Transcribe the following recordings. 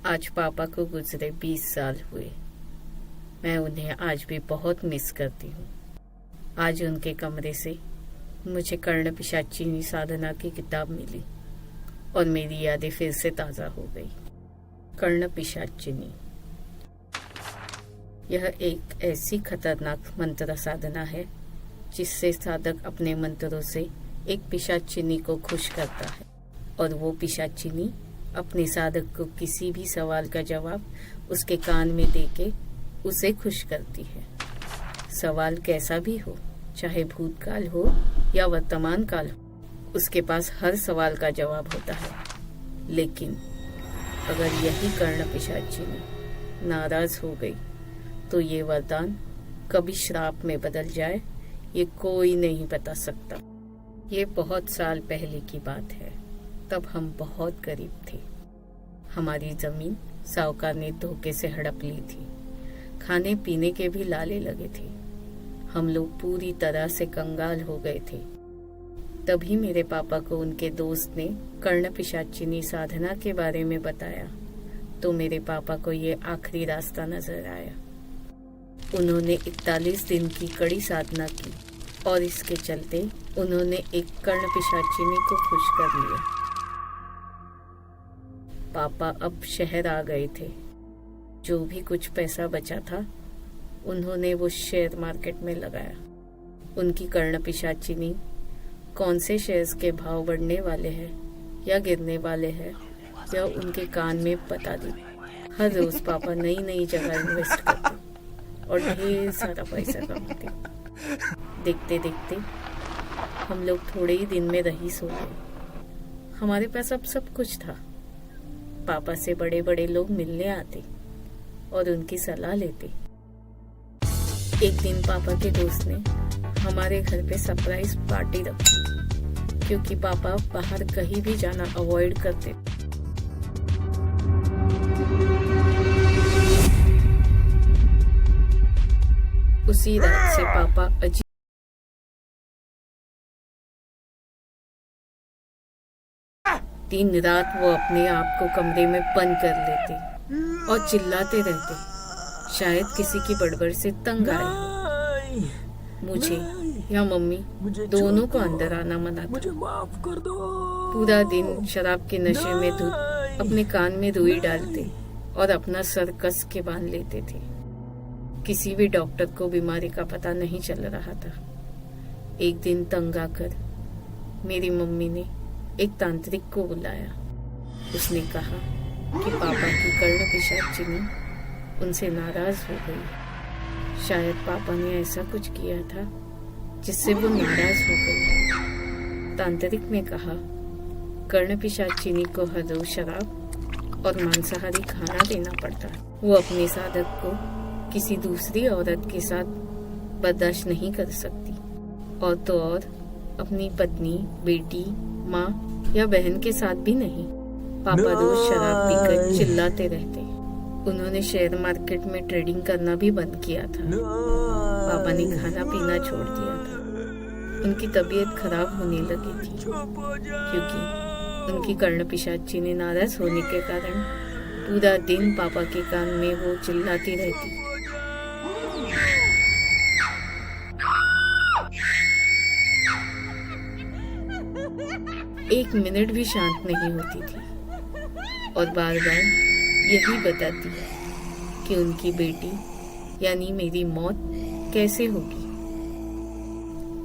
आज पापा को गुजरे 20 साल हुए। मैं उन्हें आज भी बहुत मिस करती हूँ। आज उनके कमरे से मुझे कर्ण पिशाचिनी साधना की किताब मिली और मेरी यादें फिर से ताज़ा हो गई। कर्ण पिशाचिनी यह एक ऐसी खतरनाक मंत्र साधना है जिससे साधक अपने मंत्रों से एक पिशाचिनी को खुश करता है और वो पिशाचिनी अपने साधक को किसी भी सवाल का जवाब उसके कान में देके उसे खुश करती है। सवाल कैसा भी हो, चाहे भूतकाल हो या वर्तमान काल हो, उसके पास हर सवाल का जवाब होता है। लेकिन अगर यही कर्ण पिशाचिनी नाराज हो गई तो ये वरदान कभी श्राप में बदल जाए ये कोई नहीं बता सकता। ये बहुत साल पहले की बात है। तब हम बहुत गरीब थे। हमारी जमीन साहूकार ने धोखे से हड़प ली थी। खाने पीने के भी लाले लगे थे। हम लोग पूरी तरह से कंगाल हो गए थे। तभी मेरे पापा को उनके दोस्त ने कर्ण पिशाचिनी साधना के बारे में बताया तो मेरे पापा को ये आखिरी रास्ता नजर आया। उन्होंने 41 दिन की कड़ी साधना की और इसके चलते उन्होंने एक कर्ण पिशाचिनी को खुश कर लिया। पापा अब शहर आ गए थे। जो भी कुछ पैसा बचा था उन्होंने वो शेयर मार्केट में लगाया। उनकी कर्ण पिशाचिनी कौन से शेयर्स के भाव बढ़ने वाले हैं या गिरने वाले हैं या उनके कान में बता दी। हर रोज पापा नई नई जगह इन्वेस्ट करते और ढेर सारा पैसा कमाते। देखते देखते हम लोग थोड़े ही दिन में रईस हो गए। हमारे पास अब सब कुछ था। पापा से बड़े बड़े लोग मिलने आते और उनकी सलाह लेते। एक दिन पापा के दोस्त ने हमारे घर पे सरप्राइज पार्टी रखी क्योंकि पापा बाहर कहीं भी जाना अवॉइड करते। उसी रात से पापा दिन रात वो अपने आप को कमरे में बंद कर लेते और चिल्लाते रहते। शायद किसी की बड़बड़ से तंग आए। मुझे या मम्मी दोनों को अंदर आना मना था। मुझे माफ कर दो। पूरा दिन शराब के नशे में धुत अपने कान में रुई डालते और अपना सर कस के बांध लेते थे। किसी भी डॉक्टर को बीमारी का पता नहीं चल रहा था। एक दिन तंग आकर मेरी मम्मी ने एक तांत्रिक को बुलाया। उसने कहा कि पापा की कर्ण पिशाचिनी उनसे नाराज हो गई। शायद पापा ने ऐसा कुछ किया था जिससे वो नाराज हो गई। तांत्रिक ने कहा कर्ण पिशाचिनी को हर रोज शराब और मांसाहारी खाना देना पड़ता। वो अपने साधक को किसी दूसरी औरत के साथ बर्दाश्त नहीं कर सकती और तो और अपनी पत्नी, बेटी, माँ या बहन के साथ भी नहीं। पापा रोज शराब पीकर चिल्लाते रहते। उन्होंने शेयर मार्केट में ट्रेडिंग करना भी बंद किया था। पापा ने खाना पीना छोड़ दिया था। उनकी तबीयत खराब होने लगी थी क्योंकि उनकी कर्ण पिशाचिनी नाराज होने के कारण पूरा दिन पापा के कान में वो चिल्लाती रहती। एक मिनट भी शांत नहीं होती थी और बार बार यही बताती कि उनकी बेटी यानी मेरी मौत कैसे होगी।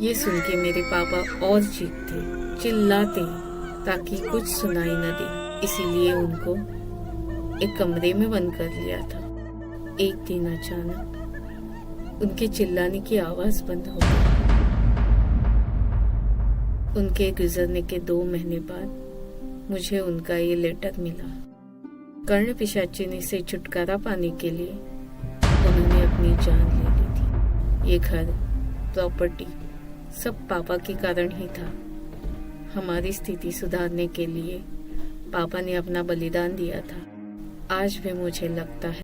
ये सुन के मेरे पापा और चीखते, चिल्लाते ताकि कुछ सुनाई न दे। इसीलिए उनको एक कमरे में बंद कर लिया था। एक दिन अचानक उनके चिल्लाने की आवाज बंद हो गई। उनके गुजरने के 2 महीने बाद मुझे उनका ये लेटर मिला। कर्ण पिशाचिनी से छुटकारा पाने के लिए उन्होंने अपनी जान ले ली थी। ये घर, प्रॉपर्टी सब पापा के कारण ही था। हमारी स्थिति सुधारने के लिए पापा ने अपना बलिदान दिया था। आज भी मुझे लगता है